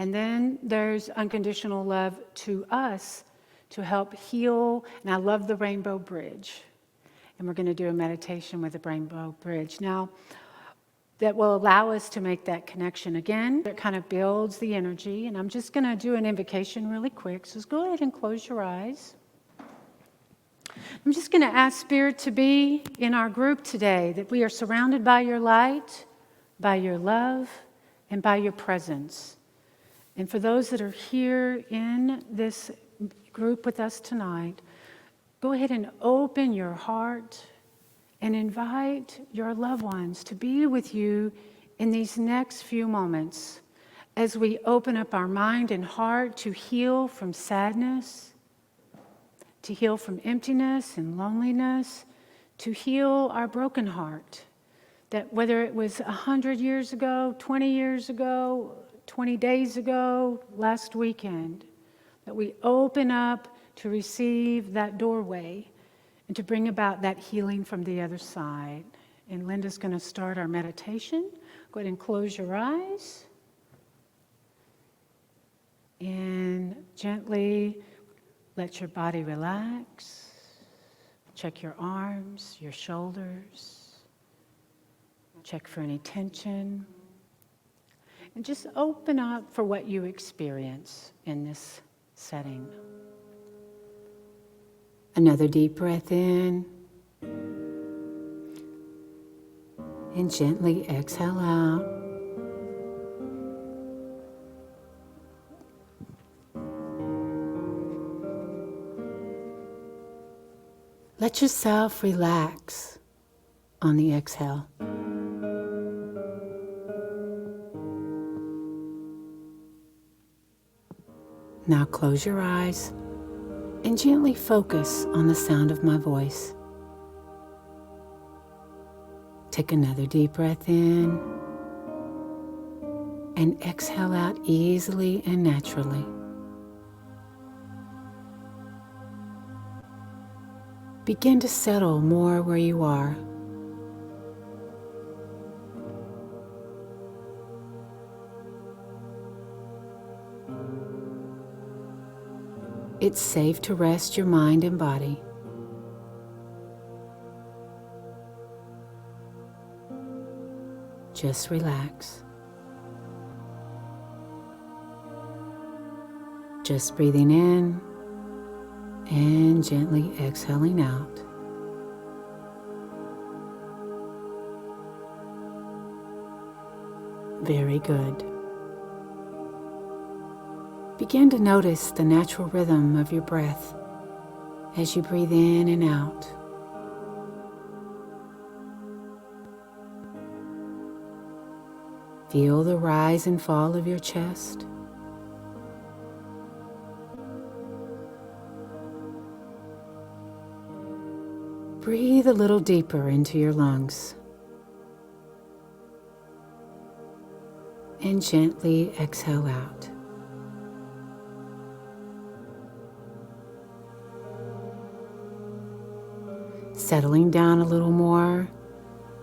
And then there's unconditional love to us to help heal. And I love the rainbow bridge. And we're going to do a meditation with the rainbow bridge. Now, that will allow us to make that connection again. It kind of builds the energy. And I'm just going to do an invocation really quick. So just go ahead and close your eyes. I'm just going to ask Spirit to be in our group today, that we are surrounded by your light, by your love, and by your presence. And for those that are here in this group with us tonight, go ahead and open your heart and invite your loved ones to be with you in these next few moments as we open up our mind and heart to heal from sadness, to heal from emptiness and loneliness, to heal our broken heart. That whether it was 100 years ago, 20 years ago, 20 days ago, last weekend, that we open up to receive that doorway and to bring about that healing from the other side. And Linda's going to start our meditation. Go ahead and close your eyes. And gently let your body relax. Check your arms, your shoulders. Check for any tension. And just open up for what you experience in this setting. Another deep breath in. And gently exhale out. Let yourself relax on the exhale. Now close your eyes and gently focus on the sound of my voice. Take another deep breath in and exhale out easily and naturally. Begin to settle more where you are. It's safe to rest your mind and body. Just relax. Just breathing in and gently exhaling out. Very good. Begin to notice the natural rhythm of your breath as you breathe in and out. Feel the rise and fall of your chest. Breathe a little deeper into your lungs. And gently exhale out. Settling down a little more,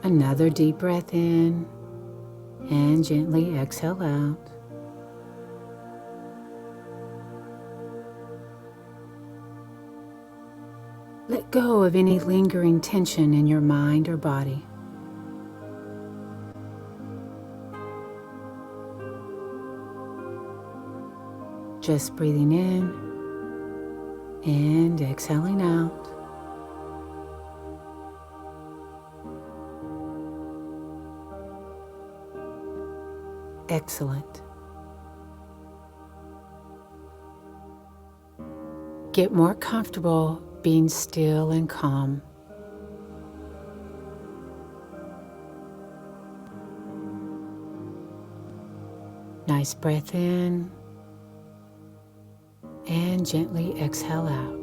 another deep breath in and gently exhale out. Let go of any lingering tension in your mind or body. Just breathing in and exhaling out. Excellent. Get more comfortable being still and calm. Nice breath in and gently exhale out.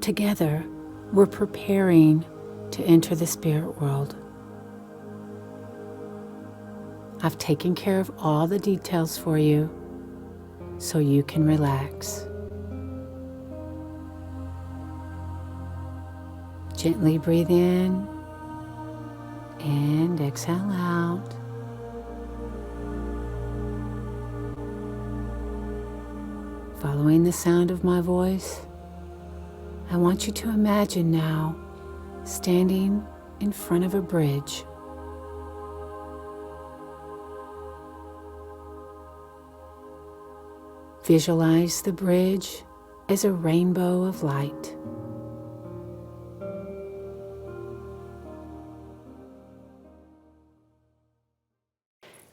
Together, we're preparing to enter the spirit world. I've taken care of all the details for you so you can relax. Gently breathe in and exhale out. Following the sound of my voice, I want you to imagine now standing in front of a bridge. Visualize the bridge as a rainbow of light.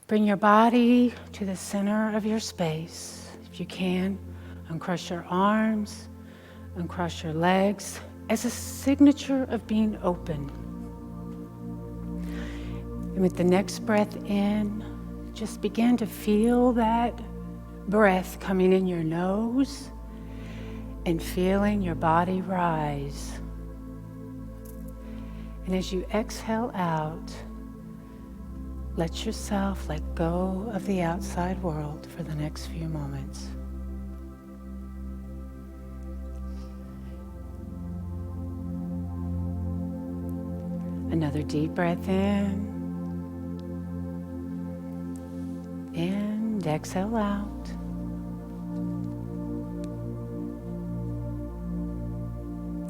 Bring your body to the center of your space. If you can, uncross your arms, uncross your legs as a signature of being open. And with the next breath in, just begin to feel that breath coming in your nose and feeling your body rise. And as you exhale out, let yourself let go of the outside world for the next few moments. Another deep breath in and exhale out.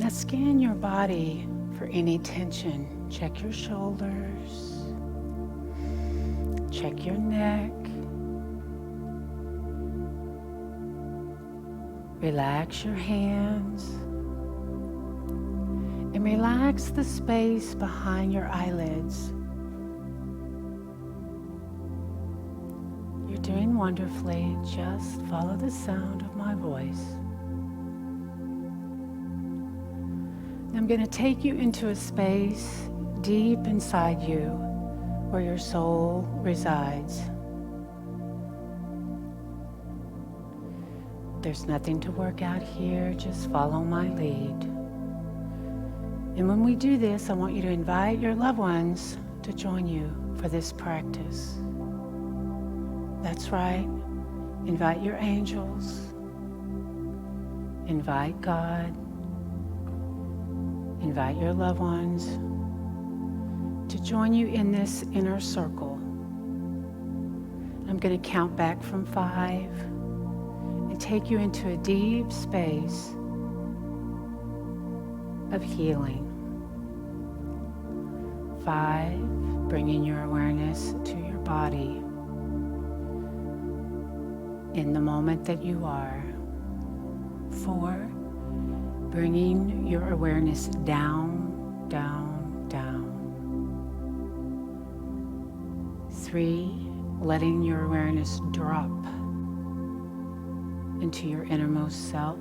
Now scan your body for any tension. Check your shoulders. Check your neck. Relax your hands. And relax the space behind your eyelids. You're doing wonderfully. Just follow the sound of my voice. I'm going to take you into a space deep inside you where your soul resides. There's nothing to work out here, just follow my lead. And when we do this, I want you to invite your loved ones to join you for this practice. That's right. Invite your angels. Invite God. Invite your loved ones to join you in this inner circle. I'm going to count back from 5 and take you into a deep space of healing. 5, bringing your awareness to your body in the moment that you are. 4, bringing your awareness down, down, down. 3, letting your awareness drop into your innermost self.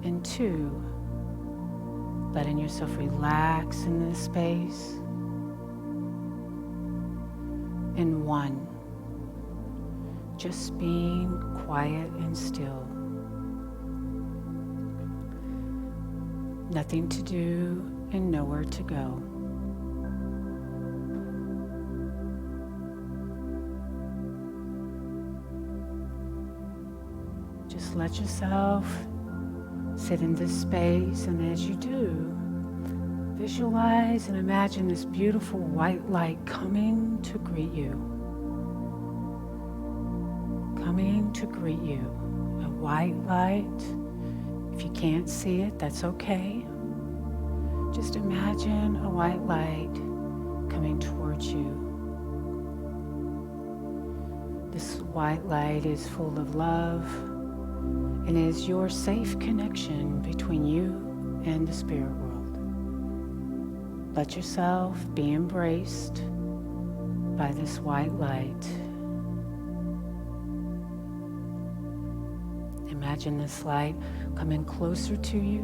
And 2, letting yourself relax in this space. And 1, just being quiet and still. Nothing to do and nowhere to go. Just let yourself sit in this space, and as you do, visualize and imagine this beautiful white light coming to greet you. Coming to greet you. A white light. If you can't see it, that's okay. Just imagine a white light coming towards you. This white light is full of love and is your safe connection between you and the spirit world. Let yourself be embraced by this white light. Imagine this light coming closer to you,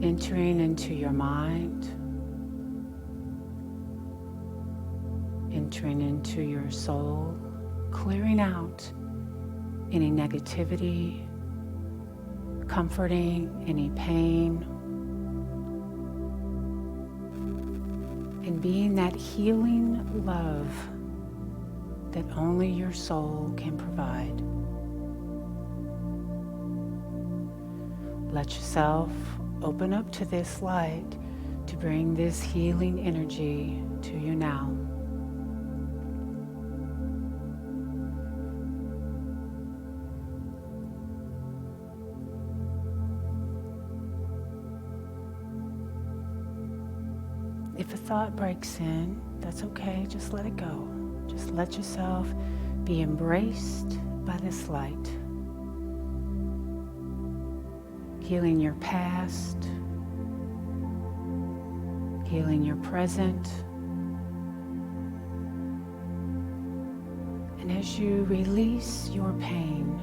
entering into your mind, entering into your soul, clearing out any negativity, comforting any pain, and being that healing love that only your soul can provide. Let yourself open up to this light to bring this healing energy to you now. If a thought breaks in, that's okay, just let it go. Just let yourself be embraced by this light. Healing your past, healing your present. And as you release your pain,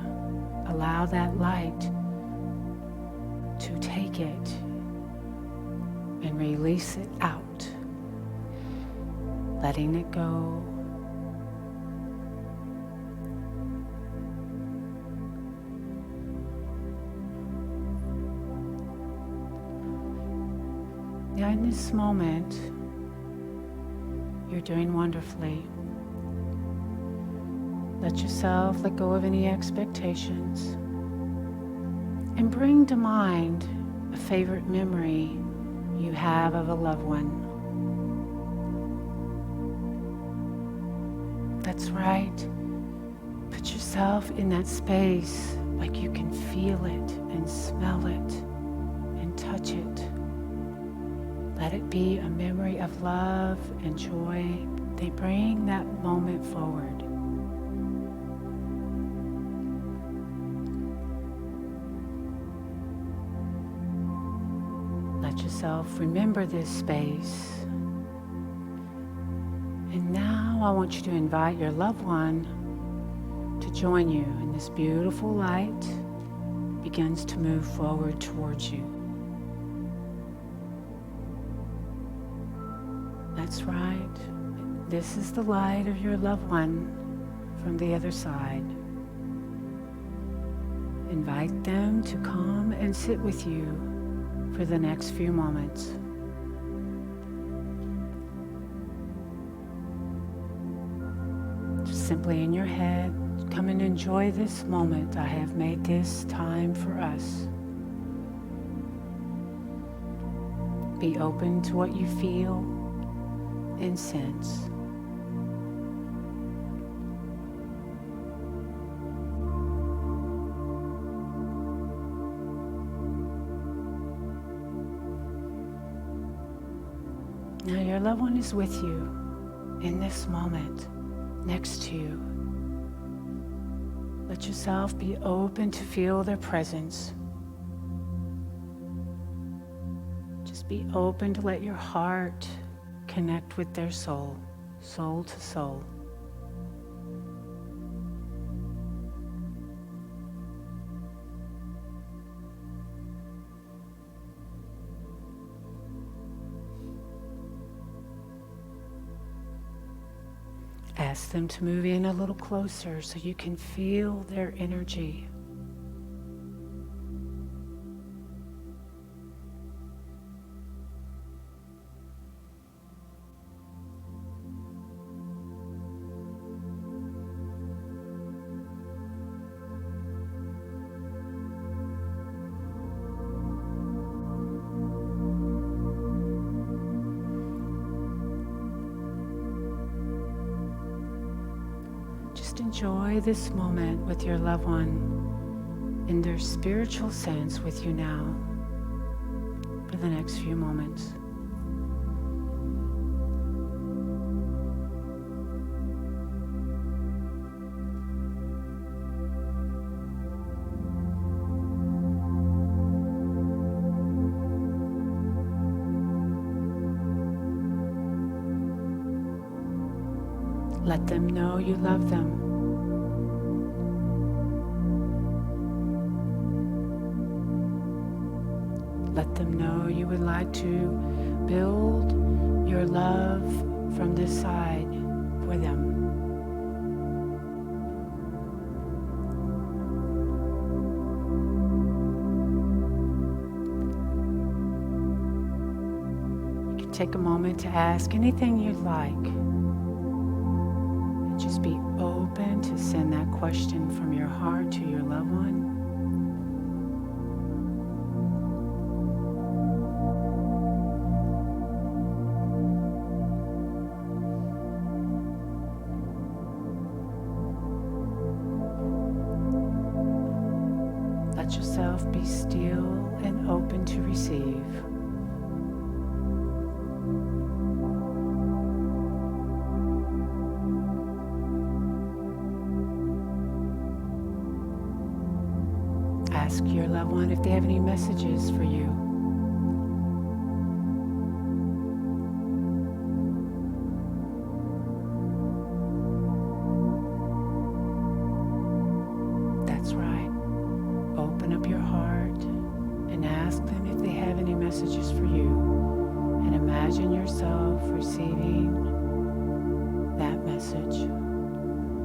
allow that light to take it and release it out, letting it go. Now in this moment, you're doing wonderfully. Let yourself let go of any expectations and bring to mind a favorite memory you have of a loved one. That's right. Put yourself in that space like you can feel it and smell it and touch it. Let it be a memory of love and joy. They bring that moment forward. Let yourself remember this space. And now I want you to invite your loved one to join you, and this beautiful light begins to move forward towards you. That's right. This is the light of your loved one from the other side. Invite them to come and sit with you for the next few moments. Just simply in your head, come and enjoy this moment. I have made this time for us. Be open to what you feel and sense. Now your loved one is with you in this moment, next to you. Let yourself be open to feel their presence. Just be open to let your heart connect with their soul, soul to soul. Ask them to move in a little closer so you can feel their energy. Just enjoy this moment with your loved one in their spiritual sense with you now for the next few moments. Let them know you love them. Let them know you would like to build your love from this side for them. You can take a moment to ask anything you'd like. Just be open to send that question from your heart to your loved one. yourself be still and open to receive. Ask your loved one if they have any messages for you. That's right. Open up your heart and ask them if they have any messages for you. And imagine yourself receiving that message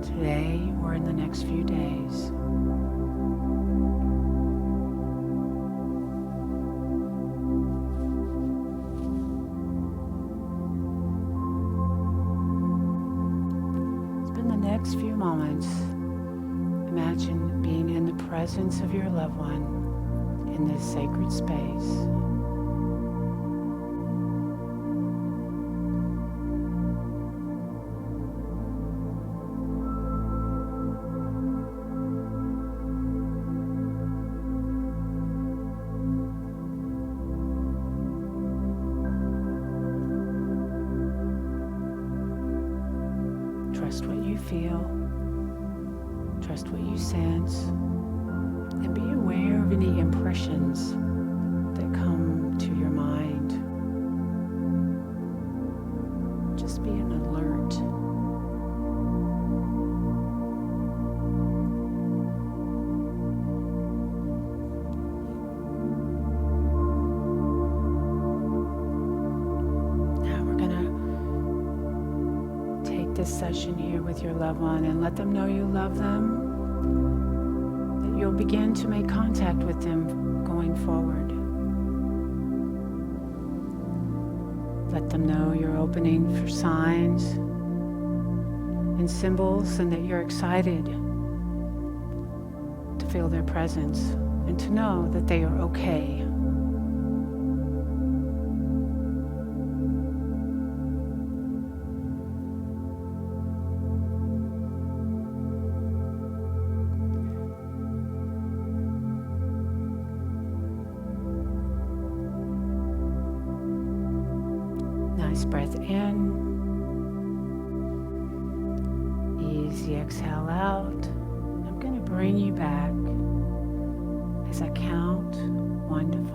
today or in the next few days. Next few moments, imagine being in the presence of your loved one in this sacred space. Trust what you feel, trust what you sense, and be aware of any impressions that come to your mind. Just be an alert. This session here with your loved one and let them know you love them, that you'll begin to make contact with them going forward. Let them know you're opening for signs and symbols and that you're excited to feel their presence and to know that they are okay. Nice breath in, easy exhale out. I'm going to bring you back as I count 1 to 5.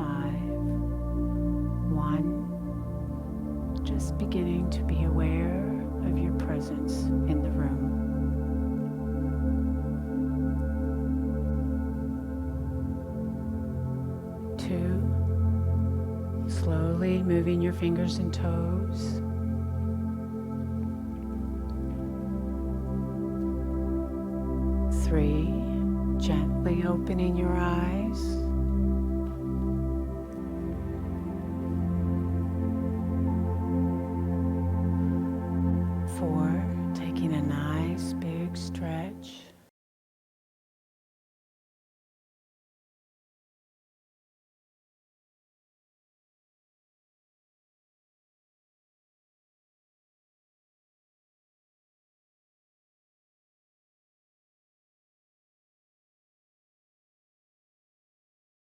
1, just beginning to be aware of your presence in the room. 2, slowly moving your fingers and toes. 3, gently opening your eyes.